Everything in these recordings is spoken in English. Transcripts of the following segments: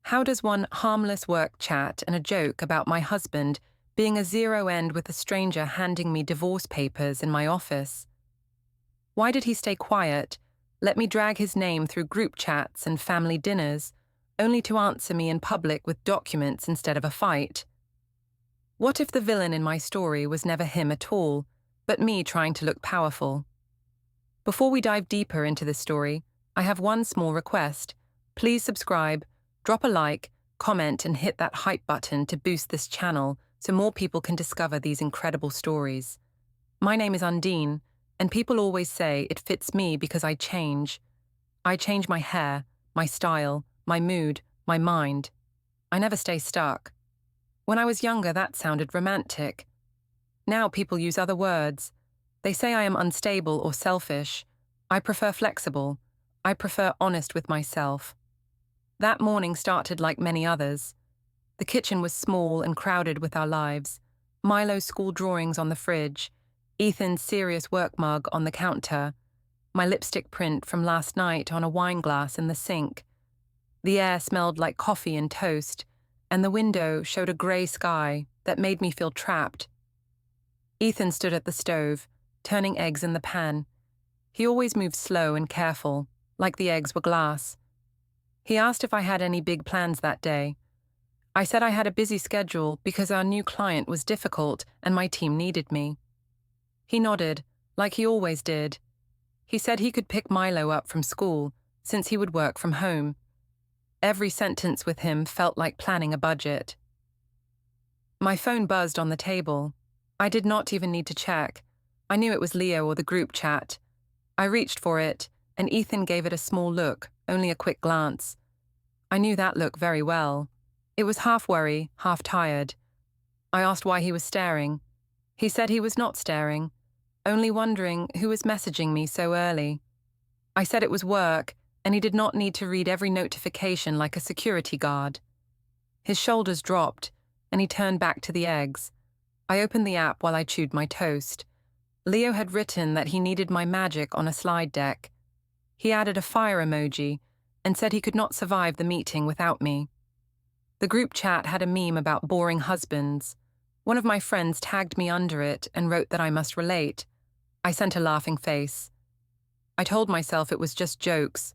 How does one harmless work chat and a joke about my husband being a zero end with a stranger handing me divorce papers in my office? Why did he stay quiet, let me drag his name through group chats and family dinners, only to answer me in public with documents instead of a fight? What if the villain in my story was never him at all, but me trying to look powerful? Before we dive deeper into this story, I have one small request. Please subscribe, drop a like, comment, and hit that hype button to boost this channel so more people can discover these incredible stories. My name is Undine, and people always say it fits me because I change. I change my hair, my style, my mood, my mind. I never stay stuck. When I was younger, that sounded romantic. Now people use other words. They say I am unstable or selfish. I prefer flexible. I prefer honest with myself. That morning started like many others. The kitchen was small and crowded with our lives. Milo's school drawings on the fridge, Ethan's serious work mug on the counter, my lipstick print from last night on a wine glass in the sink. The air smelled like coffee and toast, and the window showed a grey sky that made me feel trapped. Ethan stood at the stove, turning eggs in the pan. He always moved slow and careful, like the eggs were glass. He asked if I had any big plans that day. I said I had a busy schedule because our new client was difficult and my team needed me. He nodded, like he always did. He said he could pick Milo up from school, since he would work from home. Every sentence with him felt like planning a budget. My phone buzzed on the table. I did not even need to check. I knew it was Leo or the group chat. I reached for it, and Ethan gave it a small look, only a quick glance. I knew that look very well. It was half worry, half tired. I asked why he was staring. He said he was not staring, only wondering who was messaging me so early. I said it was work, and he did not need to read every notification like a security guard. His shoulders dropped, and he turned back to the eggs. I opened the app while I chewed my toast. Leo had written that he needed my magic on a slide deck. He added a fire emoji and said he could not survive the meeting without me. The group chat had a meme about boring husbands. One of my friends tagged me under it and wrote that I must relate. I sent a laughing face. I told myself it was just jokes.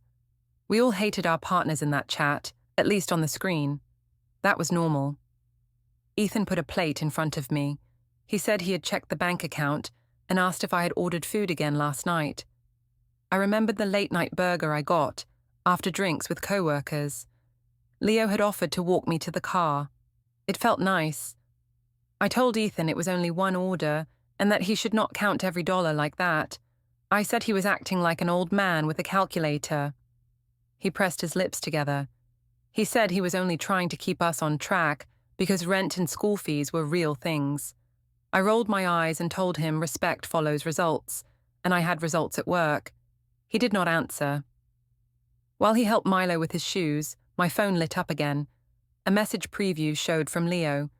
We all hated our partners in that chat, at least on the screen. That was normal. Ethan put a plate in front of me. He said he had checked the bank account and asked if I had ordered food again last night. I remembered the late-night burger I got, after drinks with coworkers. Leo had offered to walk me to the car. It felt nice. I told Ethan it was only one order and that he should not count every dollar like that. I said he was acting like an old man with a calculator. He pressed his lips together. He said he was only trying to keep us on track because rent and school fees were real things. I rolled my eyes and told him respect follows results, and I had results at work. He did not answer. While he helped Milo with his shoes, my phone lit up again. A message preview showed from Leo.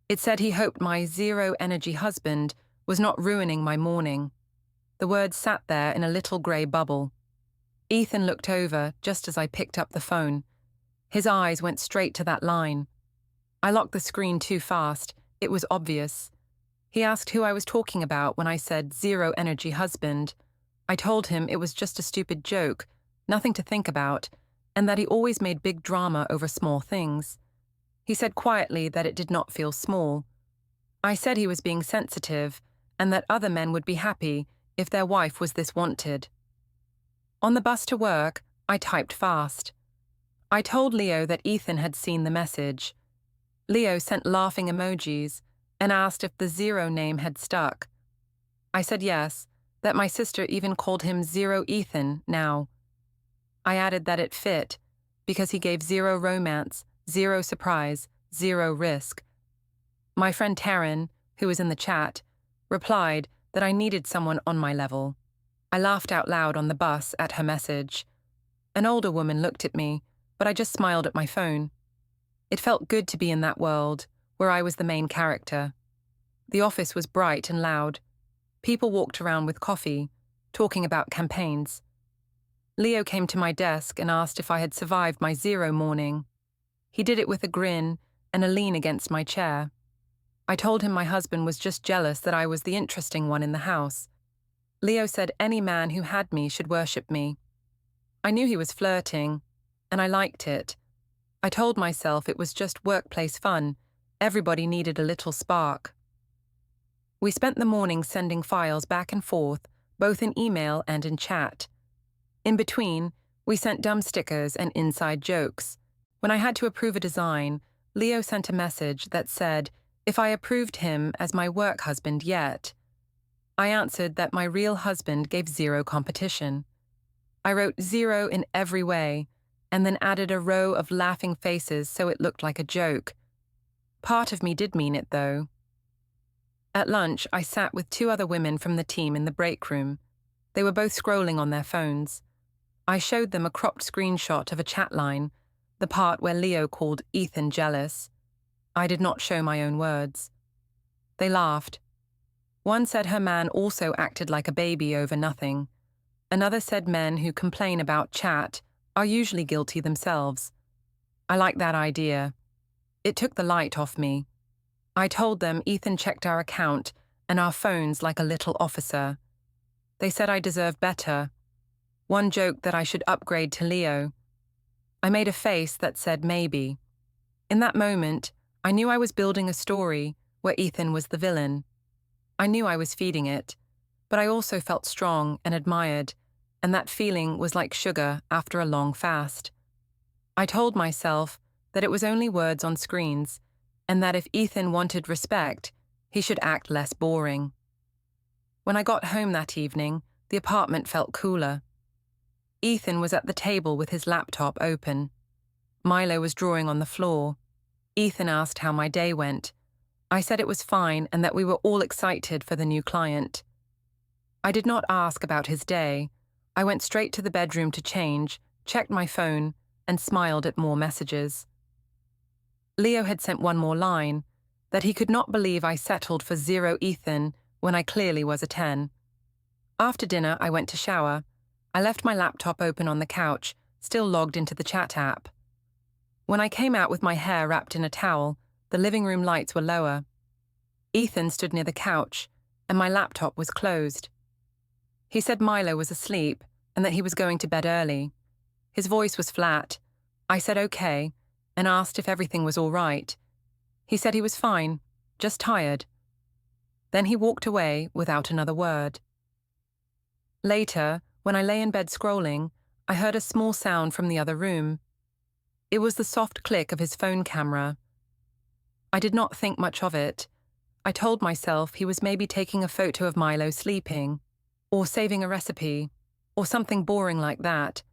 It said he hoped my zero-energy husband was not ruining my morning. The words sat there in a little grey bubble. Ethan looked over just as I picked up the phone. His eyes went straight to that line. I locked the screen too fast. It was obvious. He asked who I was talking about when I said zero-energy husband. I told him it was just a stupid joke, nothing to think about, and that he always made big drama over small things. He said quietly that it did not feel small. I said he was being sensitive and that other men would be happy if their wife was this wanted. On the bus to work, I typed fast. I told Leo that Ethan had seen the message. Leo sent laughing emojis and asked if the zero name had stuck. I said yes, that my sister even called him Zero Ethan now. I added that it fit, because he gave zero romance, zero surprise, zero risk. My friend Taryn, who was in the chat, replied that I needed someone on my level. I laughed out loud on the bus at her message. An older woman looked at me, but I just smiled at my phone. It felt good to be in that world, where I was the main character. The office was bright and loud. People walked around with coffee, talking about campaigns. Leo came to my desk and asked if I had survived my zero morning. He did it with a grin and a lean against my chair. I told him my husband was just jealous that I was the interesting one in the house. Leo said any man who had me should worship me. I knew he was flirting, and I liked it. I told myself it was just workplace fun. Everybody needed a little spark. We spent the morning sending files back and forth, both in email and in chat. In between, we sent dumb stickers and inside jokes. When I had to approve a design, Leo sent a message that said if I approved him as my work husband yet. I answered that my real husband gave zero competition. I wrote 0 in every way, and then added a row of laughing faces so it looked like a joke. Part of me did mean it, though. At lunch, I sat with 2 other women from the team in the break room. They were both scrolling on their phones. I showed them a cropped screenshot of a chat line, the part where Leo called Ethan jealous. I did not show my own words. They laughed. One said her man also acted like a baby over nothing. Another said men who complain about chat are usually guilty themselves. I like that idea. It took the light off me. I told them Ethan checked our account and our phones like a little officer. They said I deserved better. One joked that I should upgrade to Leo. I made a face that said maybe. In that moment, I knew I was building a story where Ethan was the villain. I knew I was feeding it, but I also felt strong and admired, and that feeling was like sugar after a long fast. I told myself that it was only words on screens, and that if Ethan wanted respect, he should act less boring. When I got home that evening, the apartment felt cooler. Ethan was at the table with his laptop open. Milo was drawing on the floor. Ethan asked how my day went. I said it was fine and that we were all excited for the new client. I did not ask about his day. I went straight to the bedroom to change, checked my phone, and smiled at more messages. Leo had sent one more line, that he could not believe I settled for 0 Ethan when I clearly was a 10. After dinner, I went to shower. I left my laptop open on the couch, still logged into the chat app. When I came out with my hair wrapped in a towel, the living room lights were lower. Ethan stood near the couch, and my laptop was closed. He said Milo was asleep and that he was going to bed early. His voice was flat. I said okay, and asked if everything was all right. He said he was fine, just tired. Then he walked away without another word. Later, when I lay in bed scrolling, I heard a small sound from the other room. It was the soft click of his phone camera. I did not think much of it. I told myself he was maybe taking a photo of Milo sleeping, or saving a recipe, or something boring like that.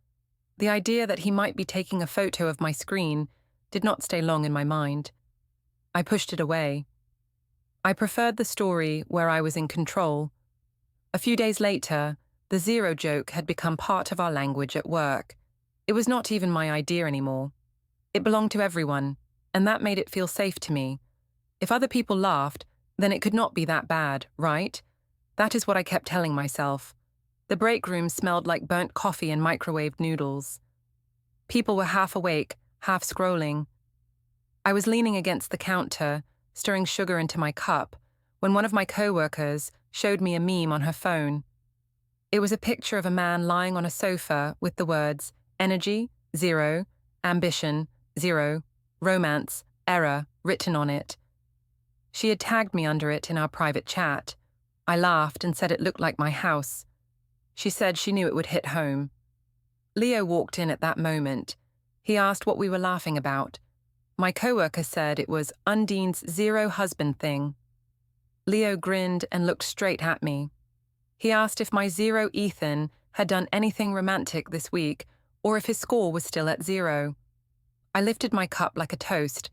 The idea that he might be taking a photo of my screen did not stay long in my mind. I pushed it away. I preferred the story where I was in control. A few days later, the 0 joke had become part of our language at work. It was not even my idea anymore. It belonged to everyone, and that made it feel safe to me. If other people laughed, then it could not be that bad, right? That is what I kept telling myself. The break room smelled like burnt coffee and microwaved noodles. People were half awake, half scrolling. I was leaning against the counter, stirring sugar into my cup, when one of my coworkers showed me a meme on her phone. It was a picture of a man lying on a sofa with the words, energy, 0, ambition, 0, romance, error, written on it. She had tagged me under it in our private chat. I laughed and said it looked like my house. She said she knew it would hit home. Leo walked in at that moment. He asked what we were laughing about. My coworker said it was Undine's 0 husband thing. Leo grinned and looked straight at me. He asked if my 0 Ethan had done anything romantic this week, or if his score was still at 0. I lifted my cup like a toast.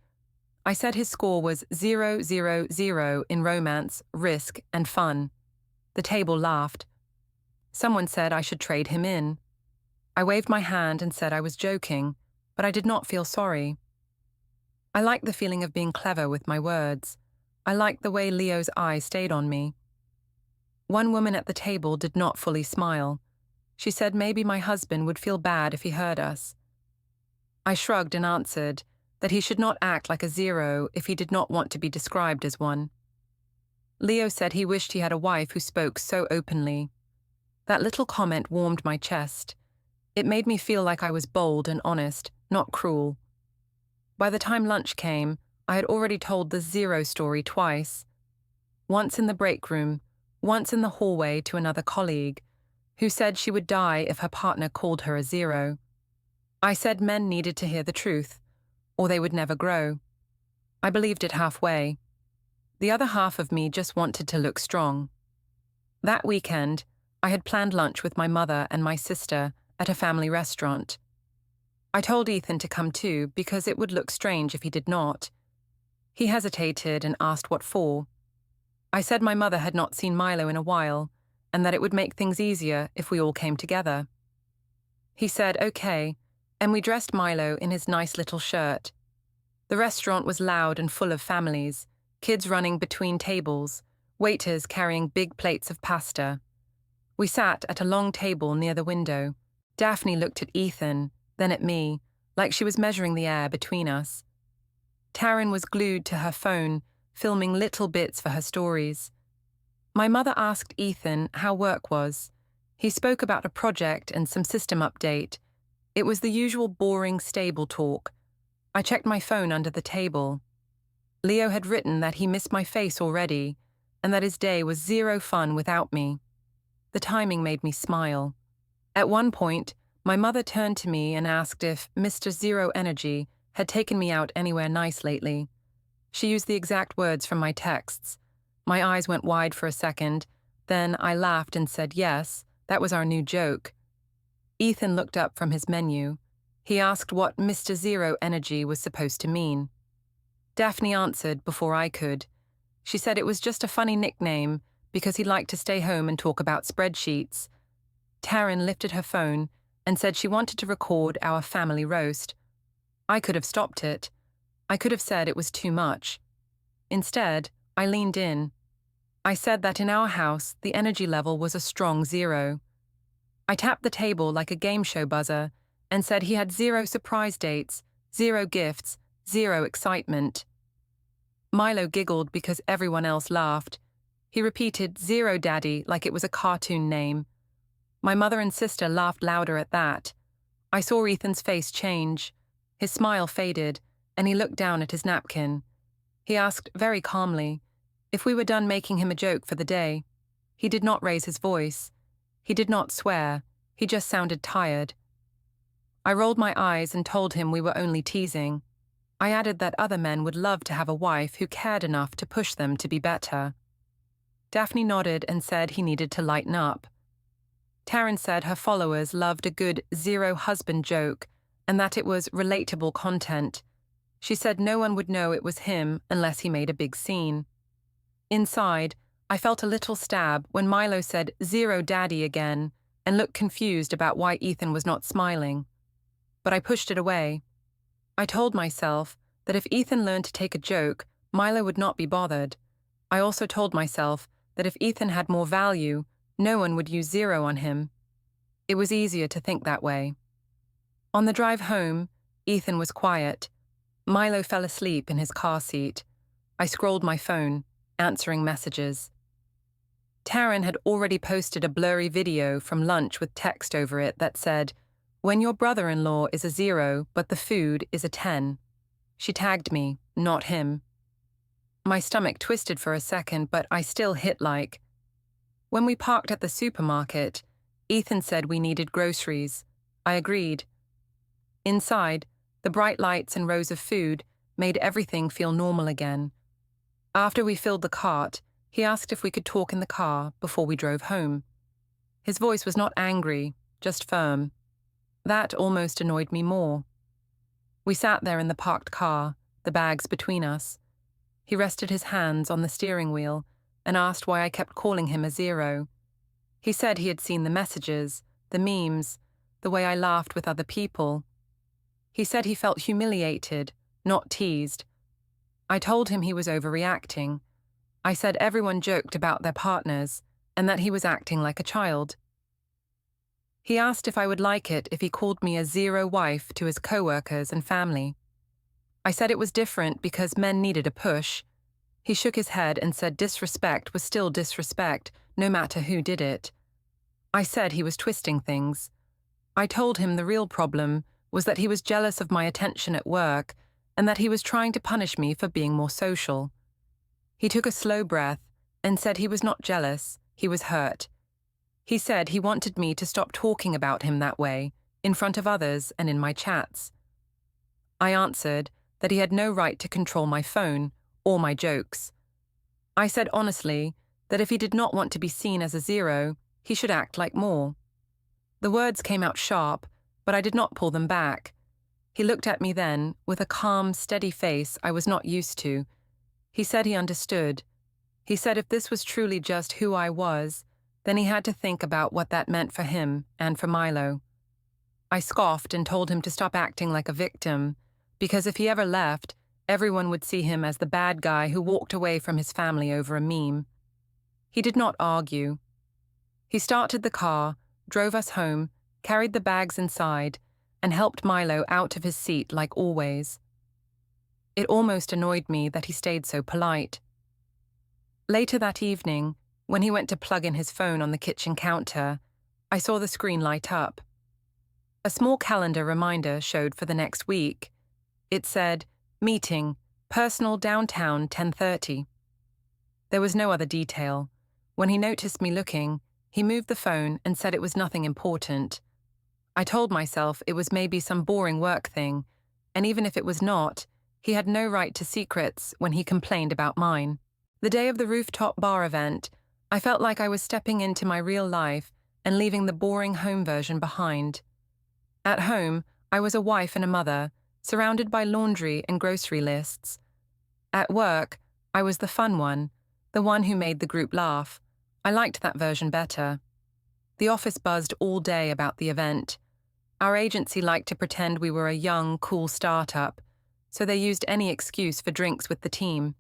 I said his score was 0, 0, 0 in romance, risk, and fun. The table laughed. Someone said I should trade him in. I waved my hand and said I was joking, but I did not feel sorry. I liked the feeling of being clever with my words. I liked the way Leo's eye stayed on me. One woman at the table did not fully smile. She said maybe my husband would feel bad if he heard us. I shrugged and answered that he should not act like a zero if he did not want to be described as one. Leo said he wished he had a wife who spoke so openly. That little comment warmed my chest. It made me feel like I was bold and honest, not cruel. By the time lunch came, I had already told the zero story twice. Once in the break room, once in the hallway to another colleague, who said she would die if her partner called her a zero. I said men needed to hear the truth, or they would never grow. I believed it halfway. The other half of me just wanted to look strong. That weekend, I had planned lunch with my mother and my sister at a family restaurant. I told Ethan to come too because it would look strange if he did not. He hesitated and asked what for. I said my mother had not seen Milo in a while and that it would make things easier if we all came together. He said okay, and we dressed Milo in his nice little shirt. The restaurant was loud and full of families, kids running between tables, waiters carrying big plates of pasta. We sat at a long table near the window. Daphne looked at Ethan, then at me, like she was measuring the air between us. Taryn was glued to her phone, filming little bits for her stories. My mother asked Ethan how work was. He spoke about a project and some system update. It was the usual boring, stable talk. I checked my phone under the table. Leo had written that he missed my face already, and that his day was zero fun without me. The timing made me smile. At one point, my mother turned to me and asked if Mr. Zero Energy had taken me out anywhere nice lately. She used the exact words from my texts. My eyes went wide for a second, then I laughed and said yes, that was our new joke. Ethan looked up from his menu. He asked what Mr. Zero Energy was supposed to mean. Daphne answered before I could. She said it was just a funny nickname because he liked to stay home and talk about spreadsheets. Taryn lifted her phone and said she wanted to record our family roast. I could have stopped it. I could have said it was too much. Instead, I leaned in. I said that in our house, the energy level was a strong zero. I tapped the table like a game show buzzer and said he had 0 surprise dates, 0 gifts, 0 excitement. Milo giggled because everyone else laughed. He repeated Zero Daddy like it was a cartoon name. My mother and sister laughed louder at that. I saw Ethan's face change. His smile faded, and he looked down at his napkin. He asked very calmly if we were done making him a joke for the day. He did not raise his voice. He did not swear. He just sounded tired. I rolled my eyes and told him we were only teasing. I added that other men would love to have a wife who cared enough to push them to be better. Daphne nodded and said he needed to lighten up. Taryn said her followers loved a good zero husband joke and that it was relatable content. She said no one would know it was him unless he made a big scene. Inside, I felt a little stab when Milo said Zero Daddy again and looked confused about why Ethan was not smiling. But I pushed it away. I told myself that if Ethan learned to take a joke, Milo would not be bothered. I also told myself that if Ethan had more value, no one would use zero on him. It was easier to think that way. On the drive home, Ethan was quiet. Milo fell asleep in his car seat. I scrolled my phone, answering messages. Taryn had already posted a blurry video from lunch with text over it that said, "When your brother-in-law is a 0, but the food is a 10. She tagged me, not him. My stomach twisted for a second, but I still hit like. When we parked at the supermarket, Ethan said we needed groceries. I agreed. Inside, the bright lights and rows of food made everything feel normal again. After we filled the cart, he asked if we could talk in the car before we drove home. His voice was not angry, just firm. That almost annoyed me more. We sat there in the parked car, the bags between us. He rested his hands on the steering wheel and asked why I kept calling him a 0. He said he had seen the messages, the memes, the way I laughed with other people. He said he felt humiliated, not teased. I told him he was overreacting. I said everyone joked about their partners and that he was acting like a child. He asked if I would like it if he called me a 0 wife to his coworkers and family. I said it was different because men needed a push. He shook his head and said disrespect was still disrespect, no matter who did it. I said he was twisting things. I told him the real problem was that he was jealous of my attention at work and that he was trying to punish me for being more social. He took a slow breath and said he was not jealous, he was hurt. He said he wanted me to stop talking about him that way, in front of others and in my chats. I answered that he had no right to control my phone or my jokes. I said honestly that if he did not want to be seen as a zero, he should act like more. The words came out sharp, but I did not pull them back. He looked at me then, with a calm, steady face I was not used to. He said he understood. He said if this was truly just who I was, then he had to think about what that meant for him and for Milo. I scoffed and told him to stop acting like a victim, because if he ever left, everyone would see him as the bad guy who walked away from his family over a meme. He did not argue. He started the car, drove us home, carried the bags inside, and helped Milo out of his seat like always. It almost annoyed me that he stayed so polite. Later that evening, when he went to plug in his phone on the kitchen counter, I saw the screen light up. A small calendar reminder showed for the next week. It said, "Meeting, personal downtown 10:30. There was no other detail. When he noticed me looking, he moved the phone and said it was nothing important. I told myself it was maybe some boring work thing, and even if it was not, he had no right to secrets when he complained about mine. The day of the rooftop bar event, I felt like I was stepping into my real life and leaving the boring home version behind. At home, I was a wife and a mother, surrounded by laundry and grocery lists. At work, I was the fun one, the one who made the group laugh. I liked that version better. The office buzzed all day about the event. Our agency liked to pretend we were a young, cool startup, so they used any excuse for drinks with the team.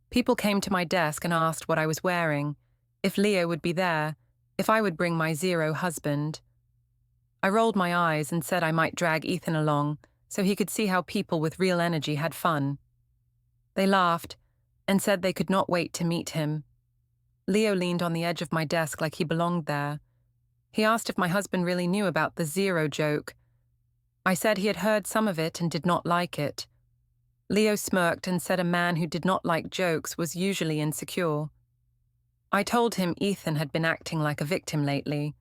People came to my desk and asked what I was wearing, if Leo would be there, if I would bring my zero husband. I rolled my eyes and said I might drag Ethan along so he could see how people with real energy had fun. They laughed and said they could not wait to meet him. Leo leaned on the edge of my desk like he belonged there. He asked if my husband really knew about the zero joke. I said he had heard some of it and did not like it. Leo smirked and said a man who did not like jokes was usually insecure. I told him Ethan had been acting like a victim lately.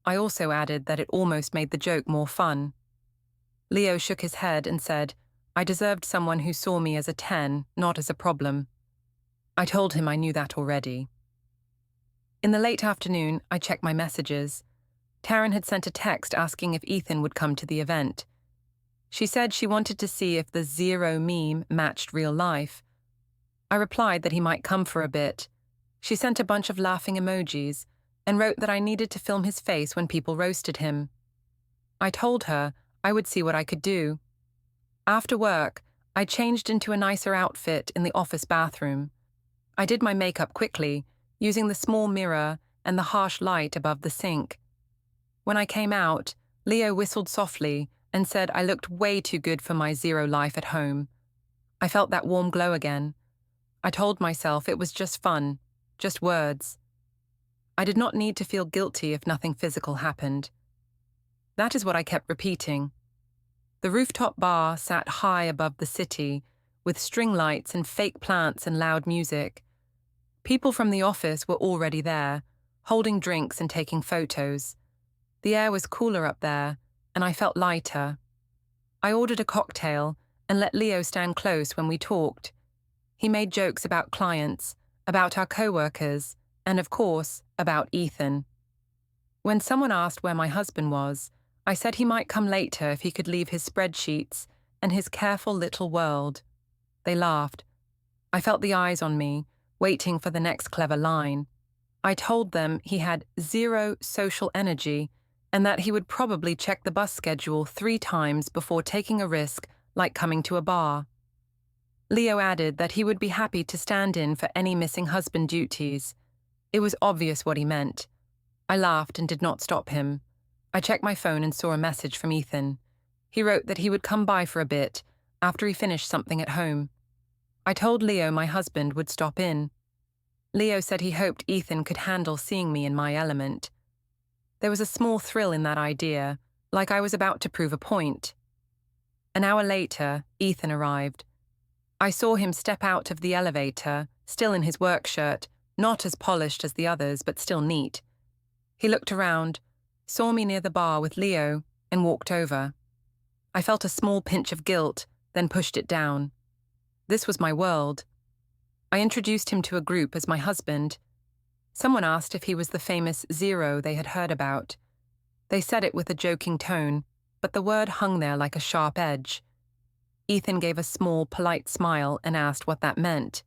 I also added that it almost made the joke more fun. Leo shook his head and said I deserved someone who saw me as a 10, not as a problem. I told him I knew that already. In the late afternoon, I checked my messages. Taryn had sent a text asking if Ethan would come to the event. She said she wanted to see if the zero meme matched real life. I replied that he might come for a bit. She sent a bunch of laughing emojis and wrote that I needed to film his face when people roasted him. I told her I would see what I could do. After work, I changed into a nicer outfit in the office bathroom. I did my makeup quickly, using the small mirror and the harsh light above the sink. When I came out, Leo whistled softly and said I looked way too good for my zero life at home. I felt that warm glow again. I told myself it was just fun, just words. I did not need to feel guilty if nothing physical happened. That is what I kept repeating. The rooftop bar sat high above the city, with string lights and fake plants and loud music. People from the office were already there, holding drinks and taking photos. The air was cooler up there, and I felt lighter. I ordered a cocktail and let Leo stand close when we talked. He made jokes about clients, about our coworkers, and of course, about Ethan. When someone asked where my husband was, I said he might come later if he could leave his spreadsheets and his careful little world. They laughed. I felt the eyes on me, waiting for the next clever line. I told them he had zero social energy and that he would probably check the bus schedule 3 times before taking a risk like coming to a bar. Leo added that he would be happy to stand in for any missing husband duties. It was obvious what he meant. I laughed and did not stop him. I checked my phone and saw a message from Ethan. He wrote that he would come by for a bit, after he finished something at home. I told Leo my husband would stop in. Leo said he hoped Ethan could handle seeing me in my element. There was a small thrill in that idea, like I was about to prove a point. An hour later, Ethan arrived. I saw him step out of the elevator, still in his work shirt, not as polished as the others, but still neat. He looked around, saw me near the bar with Leo, and walked over. I felt a small pinch of guilt, then pushed it down. This was my world. I introduced him to a group as my husband. Someone asked if he was the famous Zero they had heard about. They said it with a joking tone, but the word hung there like a sharp edge. Ethan gave a small, polite smile and asked what that meant.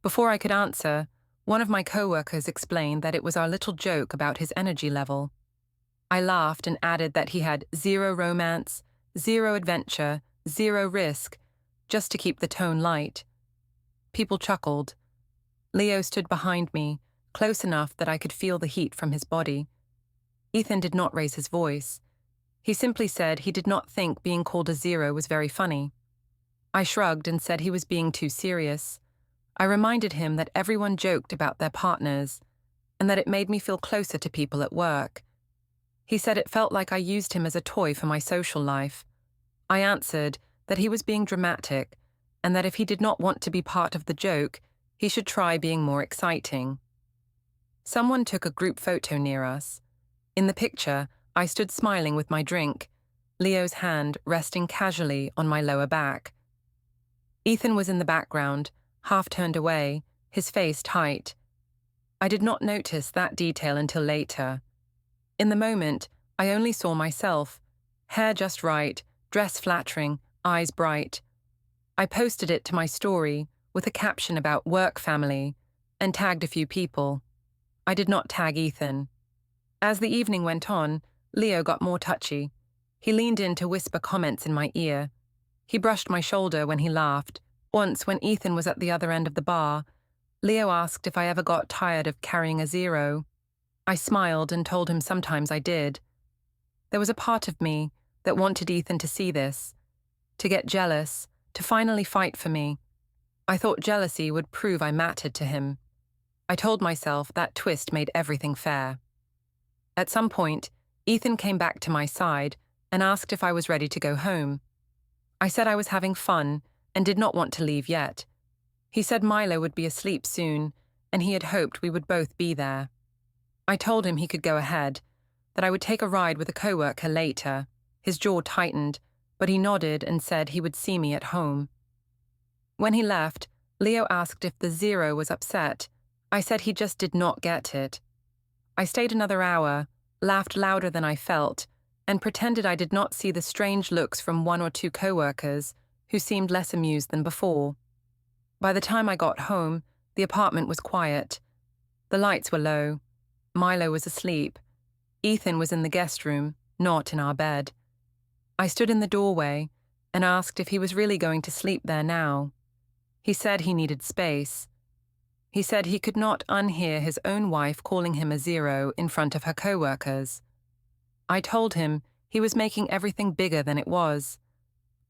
Before I could answer, one of my coworkers explained that it was our little joke about his energy level. I laughed and added that he had 0 romance, 0 adventure, 0 risk, just to keep the tone light. People chuckled. Leo stood behind me, close enough that I could feel the heat from his body. Ethan did not raise his voice. He simply said he did not think being called a Zero was very funny. I shrugged and said he was being too serious. I reminded him that everyone joked about their partners, and that it made me feel closer to people at work. He said it felt like I used him as a toy for my social life. I answered that he was being dramatic, and that if he did not want to be part of the joke, he should try being more exciting. Someone took a group photo near us. In the picture, I stood smiling with my drink, Leo's hand resting casually on my lower back. Ethan was in the background, half turned away, his face tight. I did not notice that detail until later. In the moment, I only saw myself, hair just right, dress flattering, eyes bright. I posted it to my story with a caption about work family and tagged a few people. I did not tag Ethan. As the evening went on, Leo got more touchy. He leaned in to whisper comments in my ear. He brushed my shoulder when he laughed. Once, when Ethan was at the other end of the bar, Leo asked if I ever got tired of carrying a Zero. I smiled and told him sometimes I did. There was a part of me that wanted Ethan to see this, to get jealous, to finally fight for me. I thought jealousy would prove I mattered to him. I told myself that twist made everything fair. At some point, Ethan came back to my side and asked if I was ready to go home. I said I was having fun and did not want to leave yet. He said Milo would be asleep soon, and he had hoped we would both be there. I told him he could go ahead, that I would take a ride with a coworker later. His jaw tightened, but he nodded and said he would see me at home. When he left, Leo asked if the Zero was upset. I said he just did not get it. I stayed another hour, laughed louder than I felt, and pretended I did not see the strange looks from 1 or 2 coworkers who seemed less amused than before. By the time I got home, the apartment was quiet. The lights were low. Milo was asleep. Ethan was in the guest room, not in our bed. I stood in the doorway and asked if he was really going to sleep there now. He said he needed space. He said he could not unhear his own wife calling him a Zero in front of her coworkers. I told him he was making everything bigger than it was.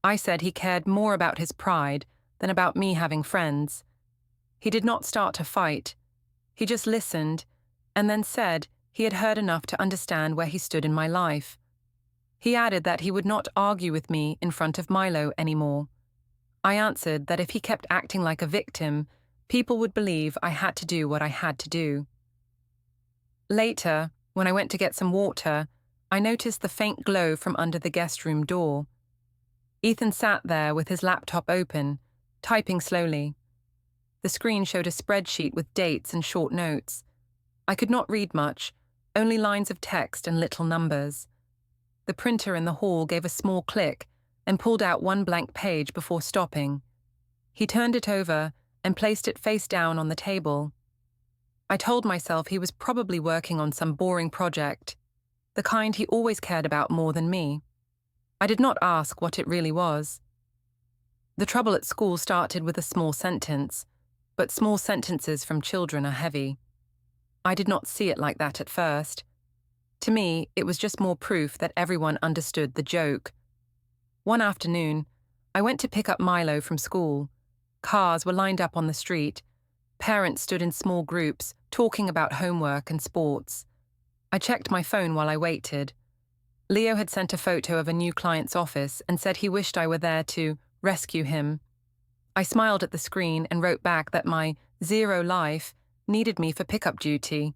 I said he cared more about his pride than about me having friends. He did not start a fight. He just listened, and then said he had heard enough to understand where he stood in my life. He added that he would not argue with me in front of Milo anymore. I answered that if he kept acting like a victim, people would believe I had to do what I had to do. Later, when I went to get some water, I noticed the faint glow from under the guest room door. Ethan sat there with his laptop open, typing slowly. The screen showed a spreadsheet with dates and short notes. I could not read much, only lines of text and little numbers. The printer in the hall gave a small click and pulled out one blank page before stopping. He turned it over and placed it face down on the table. I told myself he was probably working on some boring project, the kind he always cared about more than me. I did not ask what it really was. The trouble at school started with a small sentence, but small sentences from children are heavy. I did not see it like that at first. To me, it was just more proof that everyone understood the joke. One afternoon, I went to pick up Milo from school. Cars were lined up on the street. Parents stood in small groups, talking about homework and sports. I checked my phone while I waited. Leo had sent a photo of a new client's office and said he wished I were there to rescue him. I smiled at the screen and wrote back that my zero life needed me for pickup duty.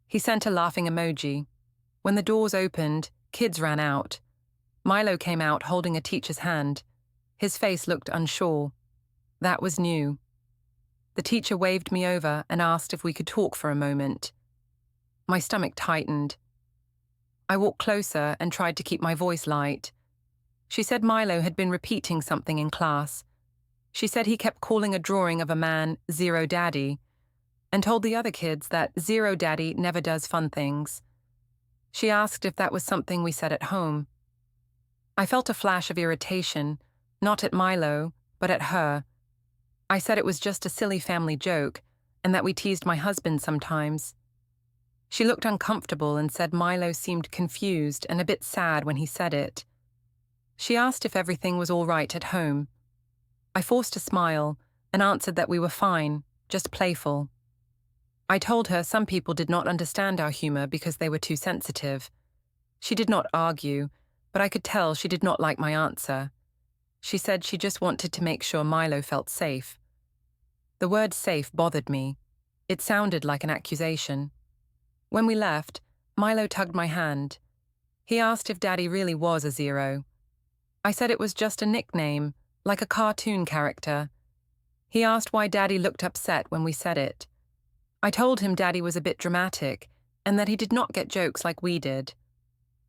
He sent a laughing emoji. When the doors opened, kids ran out. Milo came out holding a teacher's hand. His face looked unsure. That was new. The teacher waved me over and asked if we could talk for a moment. My stomach tightened. I walked closer and tried to keep my voice light. She said Milo had been repeating something in class. She said he kept calling a drawing of a man Zero Daddy, and told the other kids that Zero Daddy never does fun things. She asked if that was something we said at home. I felt a flash of irritation, not at Milo, but at her. I said it was just a silly family joke, and that we teased my husband sometimes. She looked uncomfortable and said Milo seemed confused and a bit sad when he said it. She asked if everything was all right at home. I forced a smile and answered that we were fine, just playful. I told her some people did not understand our humor because they were too sensitive. She did not argue, but I could tell she did not like my answer. She said she just wanted to make sure Milo felt safe. The word safe bothered me. It sounded like an accusation. When we left, Milo tugged my hand. He asked if Daddy really was a zero. I said it was just a nickname, like a cartoon character. He asked why Daddy looked upset when we said it. I told him Daddy was a bit dramatic and that he did not get jokes like we did.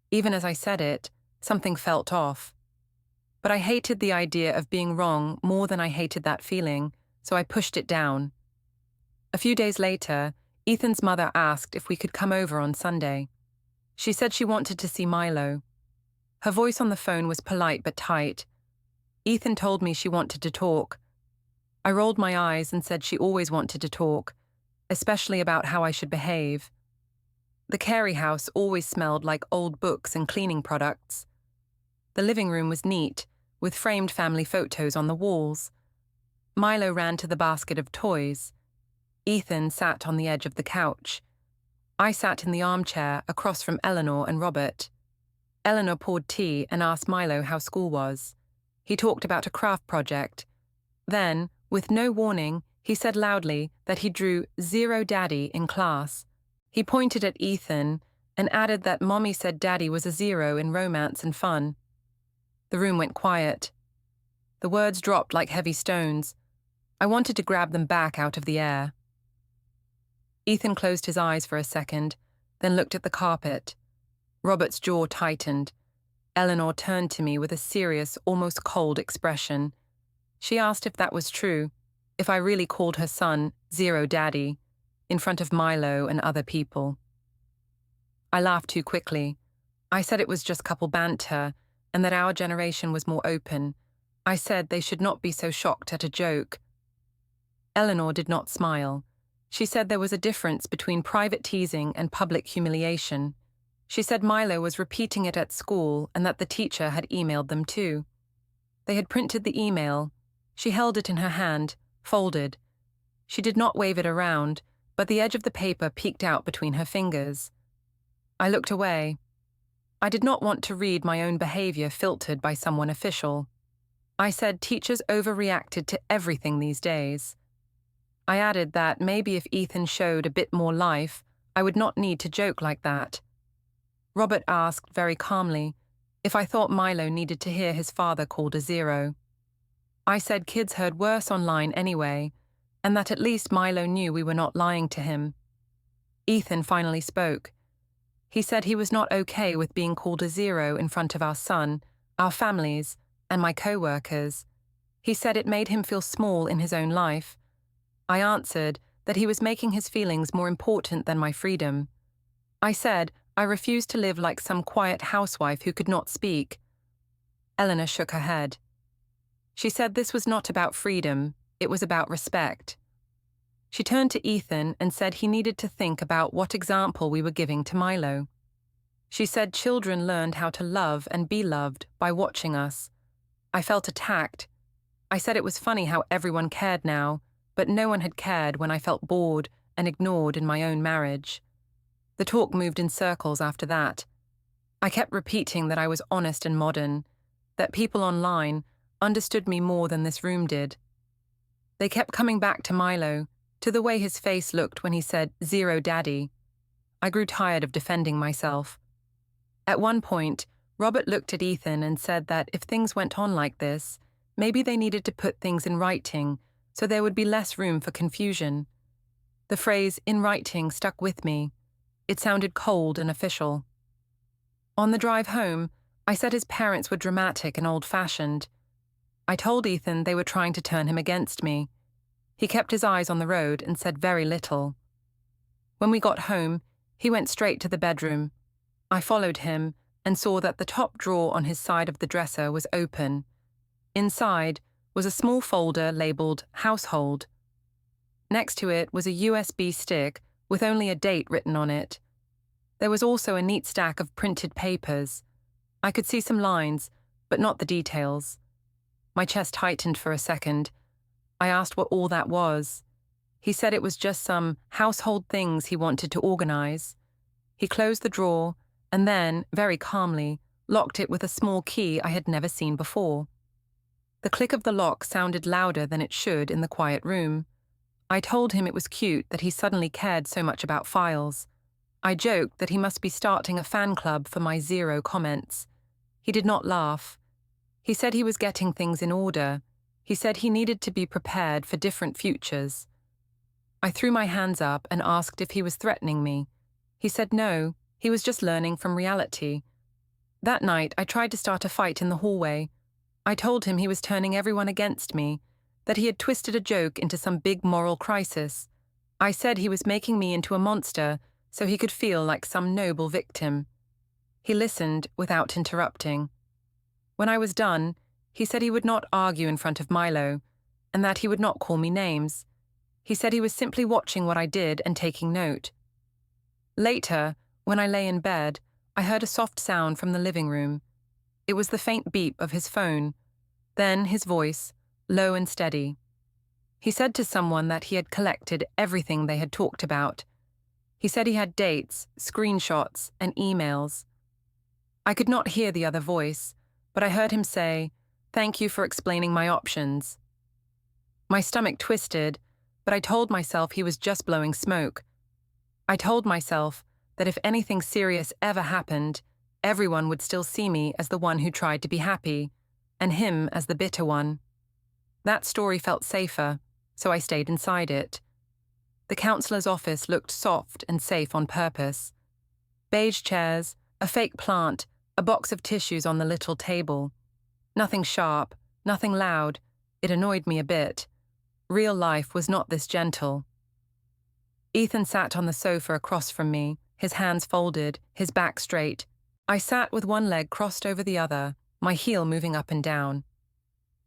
Even as I said it, something felt off. But I hated the idea of being wrong more than I hated that feeling, so I pushed it down. A few days later, Ethan's mother asked if we could come over on Sunday. She said she wanted to see Milo. Her voice on the phone was polite but tight. Ethan told me she wanted to talk. I rolled my eyes and said she always wanted to talk, especially about how I should behave. The Carey house always smelled like old books and cleaning products. The living room was neat, with framed family photos on the walls. Milo ran to the basket of toys. Ethan sat on the edge of the couch. I sat in the armchair across from Eleanor and Robert. Eleanor poured tea and asked Milo how school was. He talked about a craft project. Then, with no warning, he said loudly that he drew Zero Daddy in class. He pointed at Ethan and added that Mommy said Daddy was a zero in romance and fun. The room went quiet. The words dropped like heavy stones. I wanted to grab them back out of the air. Ethan closed his eyes for a second, then looked at the carpet. Robert's jaw tightened. Eleanor turned to me with a serious, almost cold expression. She asked if that was true, if I really called her son Zero Daddy, in front of Milo and other people. I laughed too quickly. I said it was just couple banter, and that our generation was more open. I said they should not be so shocked at a joke. Eleanor did not smile. She said there was a difference between private teasing and public humiliation. She said Milo was repeating it at school and that the teacher had emailed them too. They had printed the email. She held it in her hand, folded. She did not wave it around, but the edge of the paper peeked out between her fingers. I looked away. I did not want to read my own behavior filtered by someone official. I said teachers overreacted to everything these days. I added that maybe if Ethan showed a bit more life, I would not need to joke like that. Robert asked very calmly if I thought Milo needed to hear his father called a zero. I said kids heard worse online anyway, and that at least Milo knew we were not lying to him. Ethan finally spoke. He said he was not okay with being called a zero in front of our son, our families, and my coworkers. He said it made him feel small in his own life. I answered that he was making his feelings more important than my freedom. I said I refused to live like some quiet housewife who could not speak. Eleanor shook her head. She said this was not about freedom, it was about respect. She turned to Ethan and said he needed to think about what example we were giving to Milo. She said children learned how to love and be loved by watching us. I felt attacked. I said it was funny how everyone cared now, but no one had cared when I felt bored and ignored in my own marriage. The talk moved in circles after that. I kept repeating that I was honest and modern, that people online understood me more than this room did. They kept coming back to Milo, to the way his face looked when he said, "Zero daddy." I grew tired of defending myself. At one point, Robert looked at Ethan and said that if things went on like this, maybe they needed to put things in writing so there would be less room for confusion. The phrase "in writing" stuck with me. It sounded cold and official. On the drive home, I said his parents were dramatic and old-fashioned. I told Ethan they were trying to turn him against me. He kept his eyes on the road and said very little. When we got home, he went straight to the bedroom. I followed him and saw that the top drawer on his side of the dresser was open. Inside was a small folder labeled "Household." Next to it was a USB stick with only a date written on it. There was also a neat stack of printed papers. I could see some lines, but not the details. My chest tightened for a second. I asked what all that was. He said it was just some household things he wanted to organize. He closed the drawer and then, very calmly, locked it with a small key I had never seen before. The click of the lock sounded louder than it should in the quiet room. I told him it was cute that he suddenly cared so much about files. I joked that he must be starting a fan club for my zero comments. He did not laugh. He said he was getting things in order. He said he needed to be prepared for different futures. I threw my hands up and asked if he was threatening me. He said no, he was just learning from reality. That night, I tried to start a fight in the hallway. I told him he was turning everyone against me, that he had twisted a joke into some big moral crisis. I said he was making me into a monster so he could feel like some noble victim. He listened without interrupting. When I was done, he said he would not argue in front of Milo, and that he would not call me names. He said he was simply watching what I did and taking note. Later, when I lay in bed, I heard a soft sound from the living room. It was the faint beep of his phone. Then his voice, low and steady. He said to someone that he had collected everything they had talked about. He said he had dates, screenshots, and emails. I could not hear the other voice, but I heard him say, "Thank you for explaining my options." My stomach twisted, but I told myself he was just blowing smoke. I told myself that if anything serious ever happened, everyone would still see me as the one who tried to be happy, and him as the bitter one. That story felt safer, so I stayed inside it. The counselor's office looked soft and safe on purpose. Beige chairs, a fake plant, a box of tissues on the little table. Nothing sharp, nothing loud. It annoyed me a bit. Real life was not this gentle. Ethan sat on the sofa across from me, his hands folded, his back straight. I sat with one leg crossed over the other, my heel moving up and down.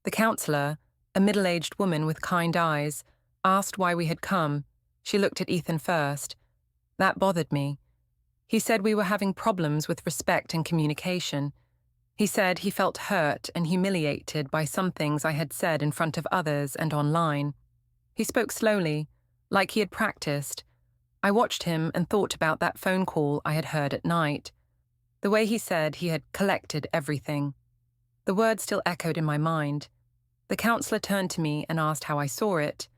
The counselor, a middle-aged woman with kind eyes, asked why we had come. She looked at Ethan first. That bothered me. He said we were having problems with respect and communication. He said he felt hurt and humiliated by some things I had said in front of others and online. He spoke slowly, like he had practiced. I watched him and thought about that phone call I had heard at night. The way he said he had collected everything. The words still echoed in my mind. The counselor turned to me and asked how I saw it.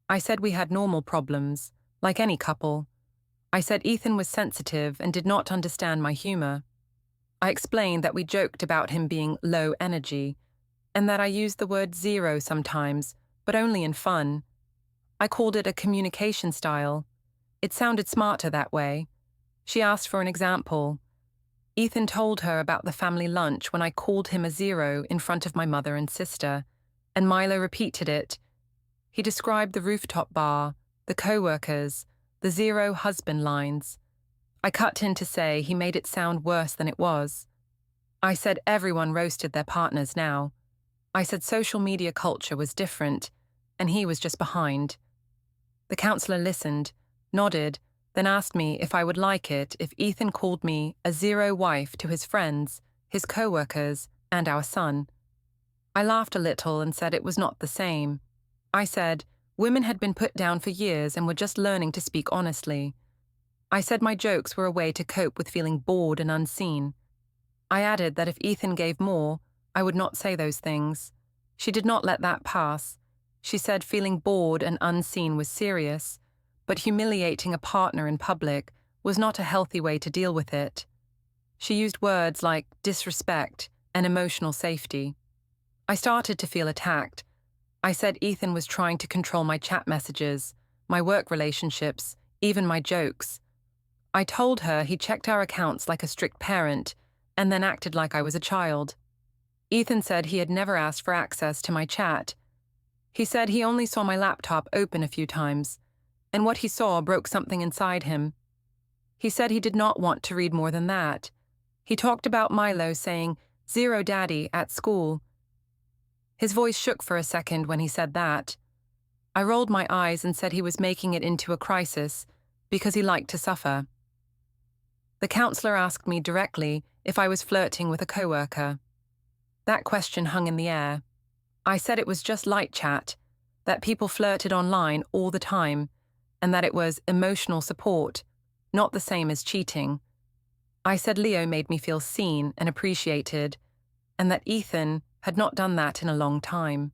I said we had normal problems, like any couple. I said Ethan was sensitive and did not understand my humor. I explained that we joked about him being low energy, and that I used the word zero sometimes, but only in fun. I called it a communication style. It sounded smarter that way. She asked for an example. Ethan told her about the family lunch when I called him a zero in front of my mother and sister, and Milo repeated it. He described the rooftop bar, the coworkers, the zero husband lines. I cut in to say he made it sound worse than it was. I said everyone roasted their partners now. I said social media culture was different, and he was just behind. The counselor listened, nodded, then asked me if I would like it if Ethan called me a zero wife to his friends, his coworkers, and our son. I laughed a little and said it was not the same. I said women had been put down for years and were just learning to speak honestly. I said my jokes were a way to cope with feeling bored and unseen. I added that if Ethan gave more, I would not say those things. She did not let that pass. She said feeling bored and unseen was serious, but humiliating a partner in public was not a healthy way to deal with it. She used words like disrespect and emotional safety. I started to feel attacked. I said Ethan was trying to control my chat messages, my work relationships, even my jokes. I told her he checked our accounts like a strict parent and then acted like I was a child. Ethan said he had never asked for access to my chat. He said he only saw my laptop open a few times, and what he saw broke something inside him. He said he did not want to read more than that. He talked about Milo saying, "Zero daddy," at school. His voice shook for a second when he said that. I rolled my eyes and said he was making it into a crisis because he liked to suffer. The counselor asked me directly if I was flirting with a coworker. That question hung in the air. I said it was just light chat, that people flirted online all the time, and that it was emotional support, not the same as cheating. I said Leo made me feel seen and appreciated, and that Ethan had not done that in a long time.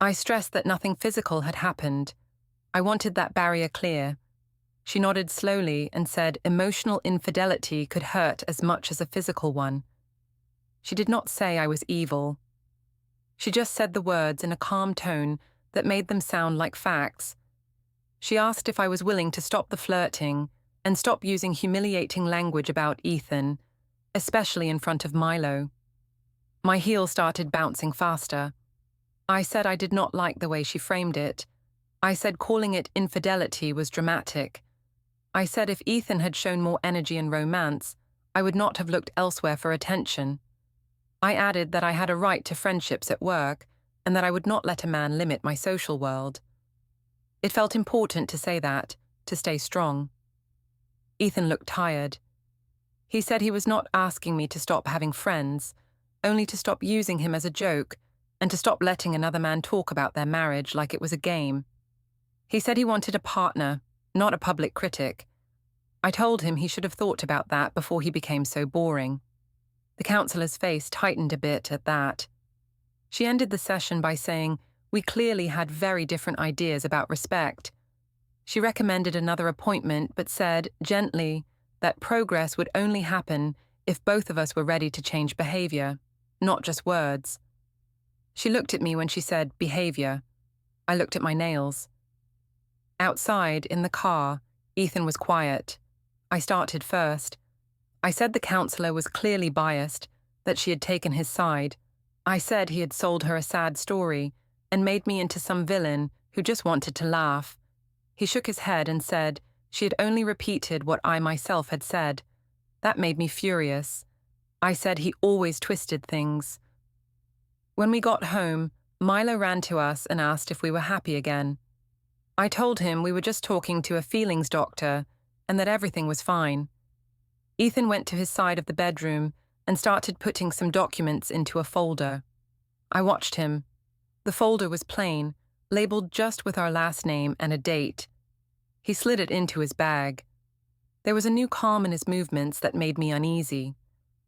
I stressed that nothing physical had happened. I wanted that barrier clear. She nodded slowly and said emotional infidelity could hurt as much as a physical one. She did not say I was evil. She just said the words in a calm tone that made them sound like facts. She asked if I was willing to stop the flirting and stop using humiliating language about Ethan, especially in front of Milo. My heel started bouncing faster. I said I did not like the way she framed it. I said calling it infidelity was dramatic. I said if Ethan had shown more energy and romance, I would not have looked elsewhere for attention. I added that I had a right to friendships at work and that I would not let a man limit my social world. It felt important to say that, to stay strong. Ethan looked tired. He said he was not asking me to stop having friends, only to stop using him as a joke and to stop letting another man talk about their marriage like it was a game. He said he wanted a partner, not a public critic. I told him he should have thought about that before he became so boring. The counselor's face tightened a bit at that. She ended the session by saying we clearly had very different ideas about respect. She recommended another appointment but said, gently, that progress would only happen if both of us were ready to change behavior, not just words. She looked at me when she said behavior. I looked at my nails. Outside, in the car, Ethan was quiet. I started first. I said the counselor was clearly biased, that she had taken his side. I said he had sold her a sad story and made me into some villain who just wanted to laugh. He shook his head and said she had only repeated what I myself had said. That made me furious. I said he always twisted things. When we got home, Milo ran to us and asked if we were happy again. I told him we were just talking to a feelings doctor and that everything was fine. Ethan went to his side of the bedroom and started putting some documents into a folder. I watched him. The folder was plain, labeled just with our last name and a date. He slid it into his bag. There was a new calm in his movements that made me uneasy.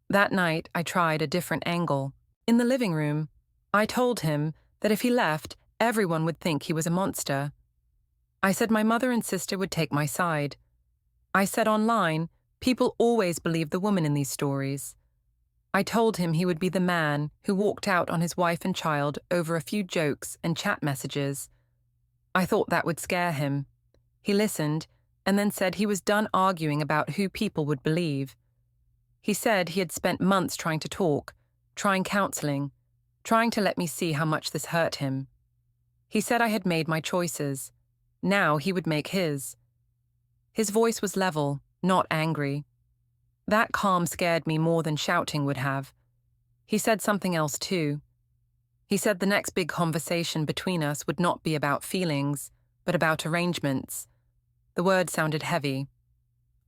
That night, I tried a different angle. In the living room, I told him that if he left, everyone would think he was a monster. I said my mother and sister would take my side. I said online, people always believe the woman in these stories. I told him he would be the man who walked out on his wife and child over a few jokes and chat messages. I thought that would scare him. He listened and then said he was done arguing about who people would believe. He said he had spent months trying to talk, trying counseling, trying to let me see how much this hurt him. He said I had made my choices. Now he would make his. His voice was level, not angry. That calm scared me more than shouting would have. He said something else too. He said the next big conversation between us would not be about feelings, but about arrangements. The word sounded heavy.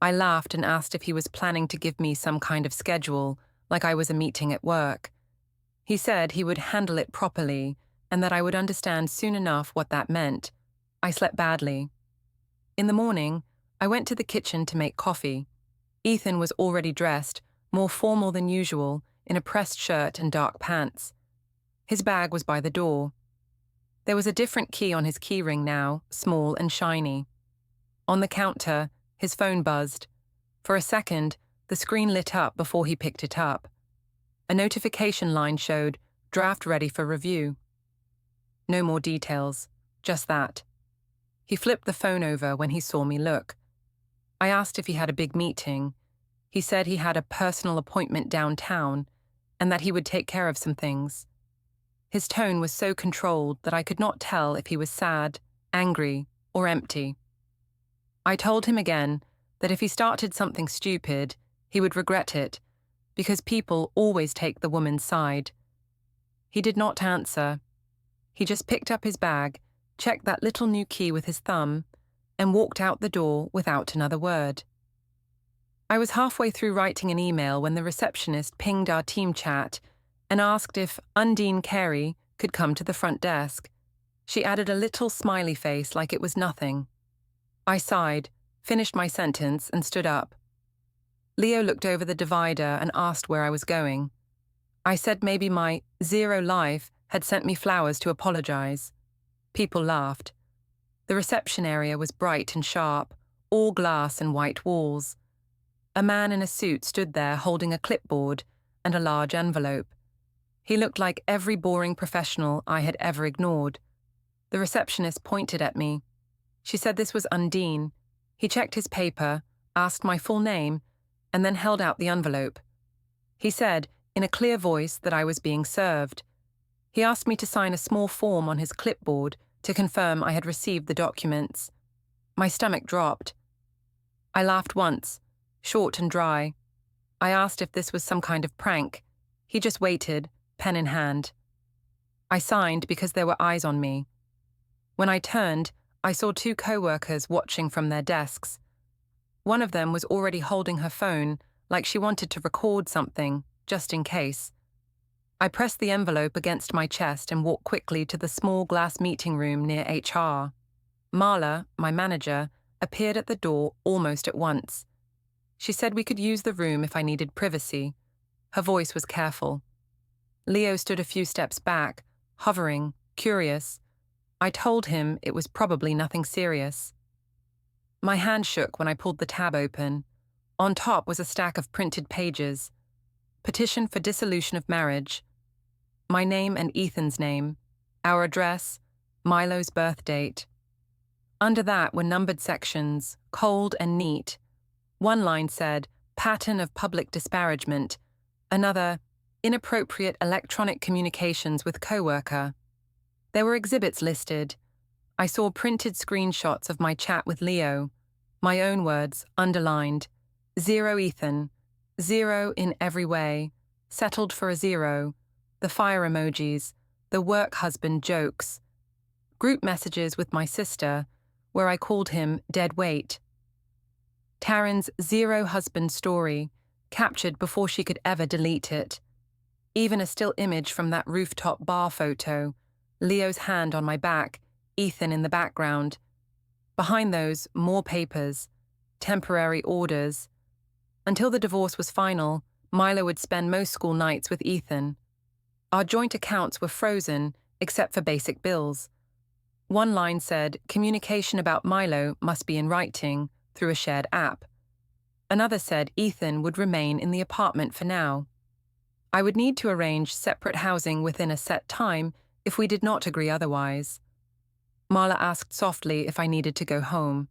I laughed and asked if he was planning to give me some kind of schedule, like I was a meeting at work. He said he would handle it properly and that I would understand soon enough what that meant. I slept badly. In the morning, I went to the kitchen to make coffee. Ethan was already dressed, more formal than usual, in a pressed shirt and dark pants. His bag was by the door. There was a different key on his keyring now, small and shiny. On the counter, his phone buzzed. For a second, the screen lit up before he picked it up. A notification line showed, "Draft ready for review." No more details, just that. He flipped the phone over when he saw me look. I asked if he had a big meeting. He said he had a personal appointment downtown and that he would take care of some things. His tone was so controlled that I could not tell if he was sad, angry, or empty. I told him again that if he started something stupid, he would regret it, because people always take the woman's side. He did not answer. He just picked up his bag, checked that little new key with his thumb, and walked out the door without another word. I was halfway through writing an email when the receptionist pinged our team chat and asked if Undine Carey could come to the front desk. She added a little smiley face like it was nothing. I sighed, finished my sentence, and stood up. Leo looked over the divider and asked where I was going. I said maybe my zero life had sent me flowers to apologize. People laughed. The reception area was bright and sharp, all glass and white walls. A man in a suit stood there holding a clipboard and a large envelope. He looked like every boring professional I had ever ignored. The receptionist pointed at me. She said this was Undine. He checked his paper, asked my full name, and then held out the envelope. He said, in a clear voice, that I was being served. He asked me to sign a small form on his clipboard to confirm I had received the documents. My stomach dropped. I laughed once, short and dry. I asked if this was some kind of prank. He just waited, pen in hand. I signed because there were eyes on me. When I turned, I saw two coworkers watching from their desks. One of them was already holding her phone, like she wanted to record something, just in case. I pressed the envelope against my chest and walked quickly to the small glass meeting room near HR. Marla, my manager, appeared at the door almost at once. She said we could use the room if I needed privacy. Her voice was careful. Leo stood a few steps back, hovering, curious. I told him it was probably nothing serious. My hand shook when I pulled the tab open. On top was a stack of printed pages. Petition for dissolution of marriage. My name and Ethan's name. Our address. Milo's birth date. Under that were numbered sections, cold and neat. One line said, pattern of public disparagement. Another, inappropriate electronic communications with coworker. There were exhibits listed. I saw printed screenshots of my chat with Leo. My own words, underlined. 0 Ethan. 0 in every way. Settled for a 0. The fire emojis. The work husband jokes. Group messages with my sister, where I called him dead weight. Taryn's 0 husband story, captured before she could ever delete it. Even a still image from that rooftop bar photo. Leo's hand on my back, Ethan in the background. Behind those, more papers, temporary orders. Until the divorce was final, Milo would spend most school nights with Ethan. Our joint accounts were frozen, except for basic bills. One line said, communication about Milo must be in writing, through a shared app. Another said Ethan would remain in the apartment for now. I would need to arrange separate housing within a set time if we did not agree otherwise. Marla asked softly if I needed to go home.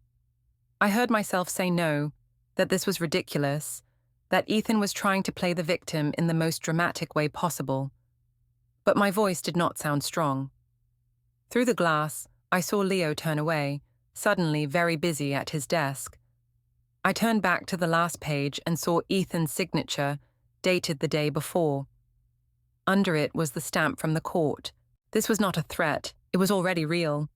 I heard myself say no, that this was ridiculous, that Ethan was trying to play the victim in the most dramatic way possible. But my voice did not sound strong. Through the glass, I saw Leo turn away, suddenly very busy at his desk. I turned back to the last page and saw Ethan's signature, dated the day before. Under it was the stamp from the court. This was not a threat, it was already real.